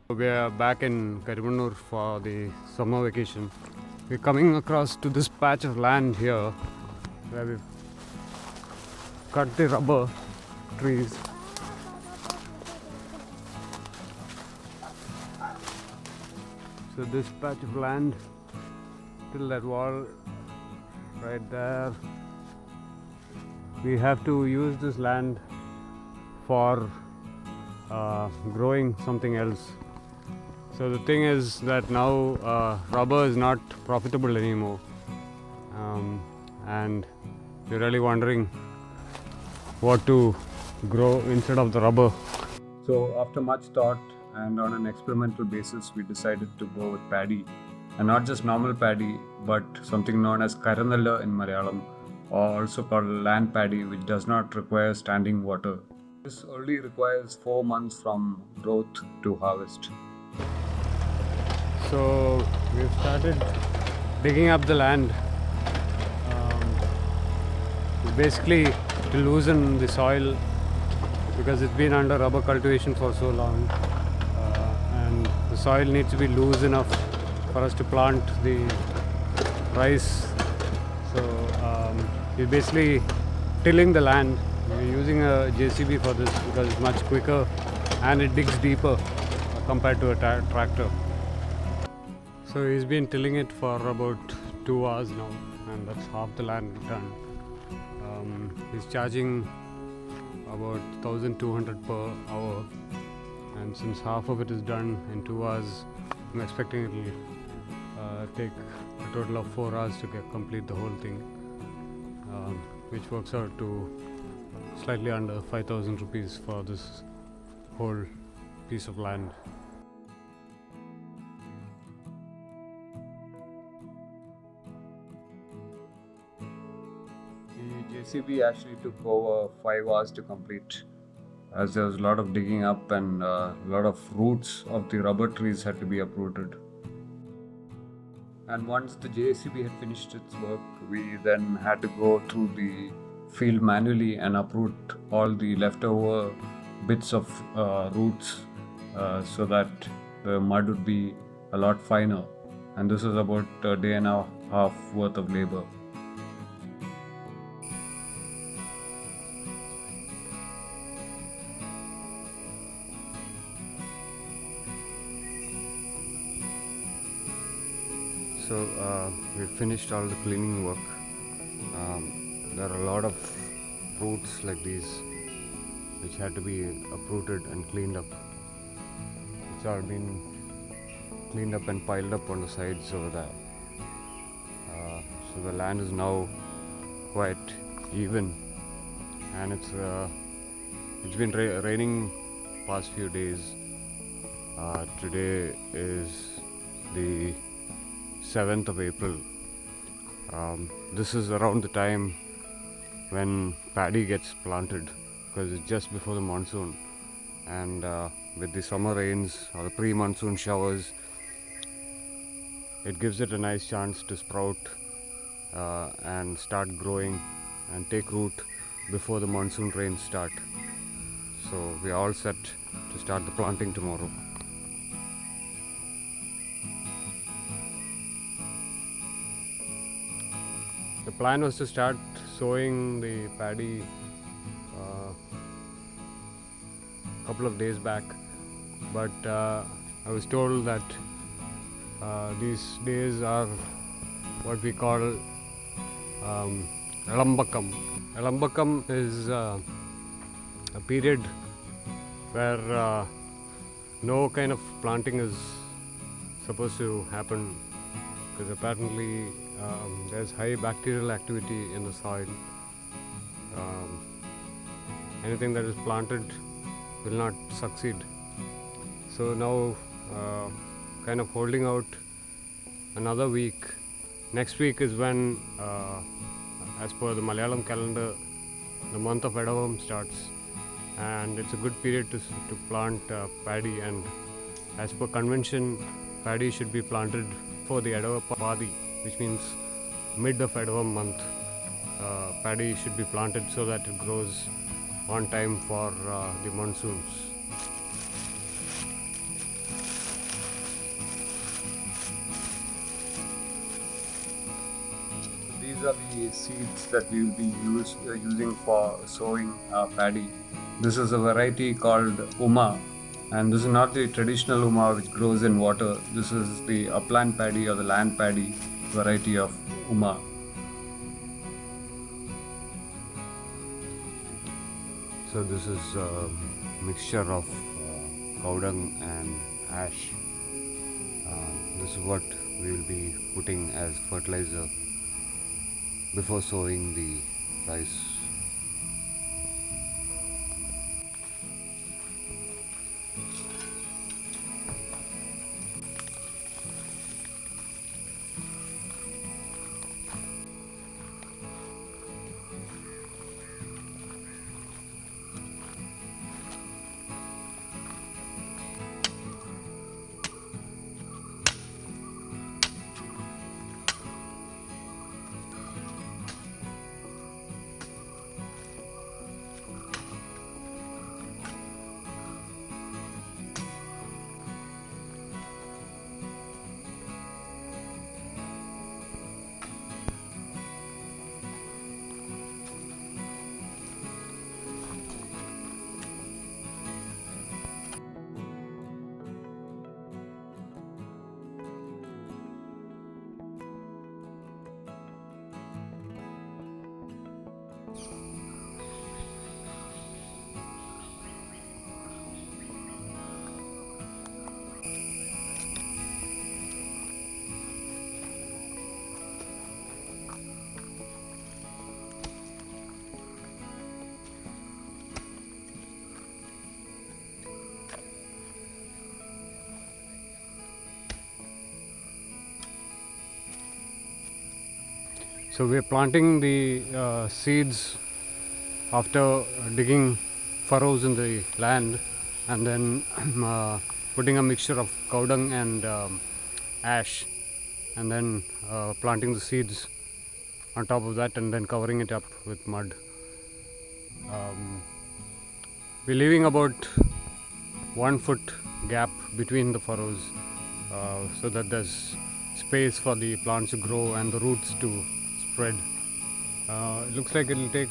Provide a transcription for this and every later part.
We are back in Karimanur for the summer vacation. We're coming across to this patch of land here where we've cut the rubber trees. So this patch of land till that wall right there, we have to use this land for growing something else. So the thing is that now rubber is not profitable anymore, and we're really wondering what to grow instead of the rubber. So after much thought and on an experimental basis, we decided to go with paddy, and not just normal paddy, but something known as karanalla in Malayalam, or also called land paddy, which does not require standing water. This only requires 4 months from growth to harvest. So we've started digging up the land, basically to loosen the soil because it's been under rubber cultivation for so long, and the soil needs to be loose enough for us to plant the rice. So we're basically tilling the land. We're using a JCB for this because it's much quicker and it digs deeper compared to a tractor. So he's been tilling it for about 2 hours now, and that's half the land done. He's charging about 1,200 per hour, and since half of it is done in 2 hours, I'm expecting it will take a total of 4 hours to complete the whole thing, which works out to slightly under 5,000 rupees for this whole piece of land. The JCB actually took over 5 hours to complete, as there was a lot of digging up and a lot of roots of the rubber trees had to be uprooted. And once the JCB had finished its work, we then had to go through the field manually and uproot all the leftover bits of roots so that the mud would be a lot finer. And this was about a day and a half worth of labor. So we finished all the cleaning work. There are a lot of roots like these which had to be uprooted and cleaned up. It's all been cleaned up and piled up on the sides over there. So the land is now quite even, and it's been raining past few days. Today is the 7th of April. This is around the time when paddy gets planted, because it's just before the monsoon, and with the summer rains or the pre-monsoon showers, it gives it a nice chance to sprout and start growing and take root before the monsoon rains start. So we are all set to start the planting tomorrow. The plan was to start sowing the paddy a couple of days back, but I was told that these days are what we call Rambuttan. Rambuttan is a period where no kind of planting is supposed to happen, because apparently there's high bacterial activity in the soil. Anything that is planted will not succeed. So now kind of holding out another week. Next week is when, as per the Malayalam calendar, the month of Edavam starts, and it's a good period to plant paddy, and as per convention, paddy should be planted for the Edava Padi, which means mid of Edavam month. Paddy should be planted so that it grows on time for the monsoons. are the seeds that we will be using for sowing paddy. This is a variety called Uma, and this is not the traditional Uma which grows in water. This is the upland paddy or the land paddy variety of Uma. So this is a mixture of cow dung and ash. This is what we will be putting as fertilizer before sowing the rice. So we are planting the seeds after digging furrows in the land, and then putting a mixture of cow dung and ash, and then planting the seeds on top of that, and then covering it up with mud. We're leaving about 1 foot gap between the furrows so that there's space for the plants to grow and the roots to spread. It looks like it will take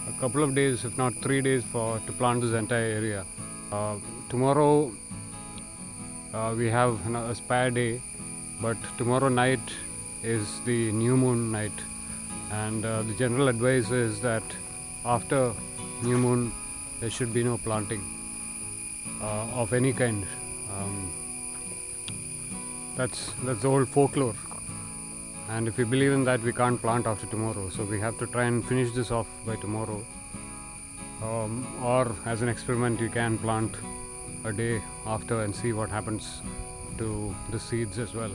a couple of days, if not 3 days, to plant this entire area. Tomorrow we have a spare day, but tomorrow night is the new moon night, and the general advice is that after new moon there should be no planting of any kind. That's the old folklore, and if we believe in that, we can't plant after tomorrow, so we have to try and finish this off by tomorrow. Or as an experiment, you can plant a day after and see what happens to the seeds as well.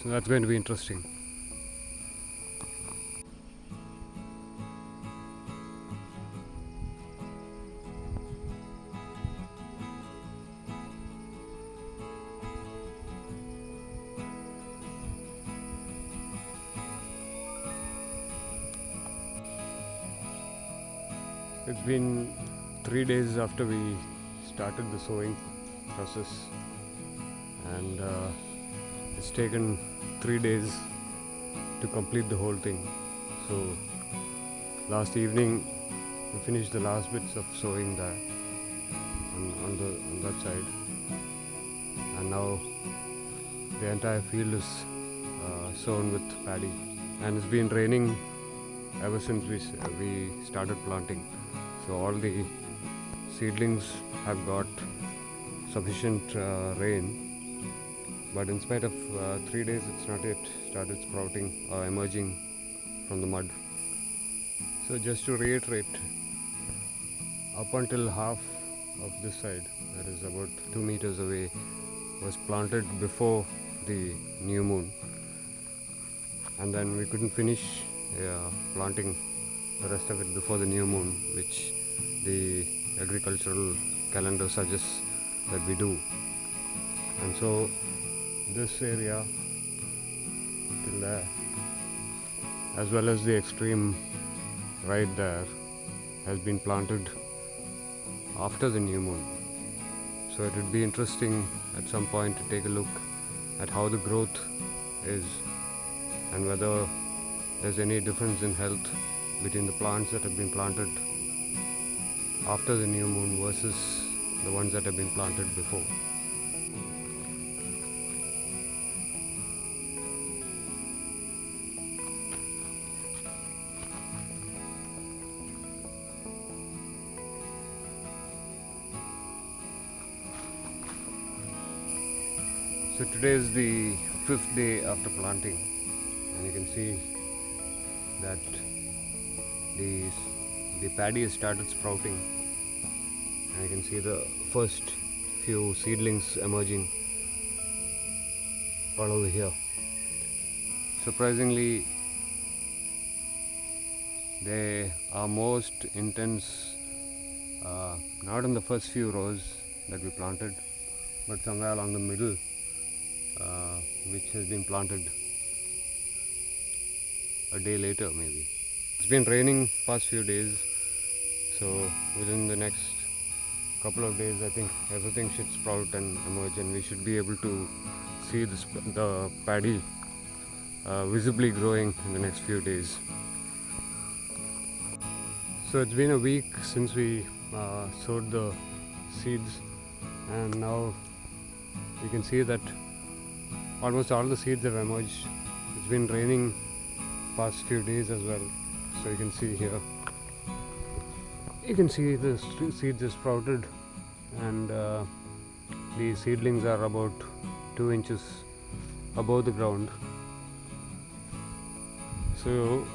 So that's going to be interesting. It's been 3 days after we started the sowing process, and it's taken 3 days to complete the whole thing. So last evening we finished the last bits of sowing there on that side, and now the entire field is sown with paddy, and it's been raining ever since we started planting. So all the seedlings have got sufficient rain, but in spite of 3 days, it's not yet started sprouting or emerging from the mud. So just to reiterate, up until half of this side, that is about 2 meters away, was planted before the new moon, and then we couldn't finish planting the rest of it before the new moon, which the agricultural calendar suggests that we do. And so this area till there, as well as the extreme right there, has been planted after the new moon. So it would be interesting at some point to take a look at how the growth is and whether there's any difference in health between the plants that have been planted after the new moon versus the ones that have been planted before. So today is the 5th day after planting, and you can see that the paddy has started sprouting, and you can see the first few seedlings emerging all over here. Surprisingly, they are most intense not in the first few rows that we planted, but somewhere along the middle, which has been planted a day later maybe. It's been raining past few days, so within the next couple of days I think everything should sprout and emerge, and we should be able to see the paddy visibly growing in the next few days. So it's been a week since we sowed the seeds, and now you can see that almost all the seeds have emerged. It's been raining past few days as well, so you can see here, you can see the seeds are sprouted, and the seedlings are about 2 inches above the ground. So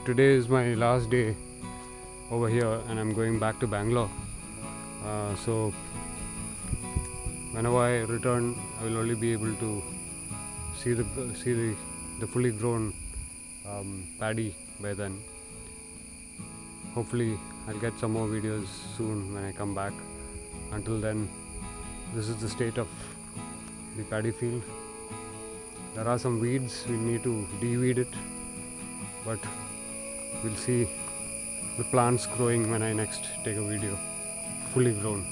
today is my last day over here, and I'm going back to Bangalore. So whenever I return, I will only be able to see the fully grown paddy by then. Hopefully I'll get some more videos soon when I come back. Until then, this is the state of the paddy field. There are some weeds, we need to de-weed it, but we'll see the plants growing when I next take a video fully grown.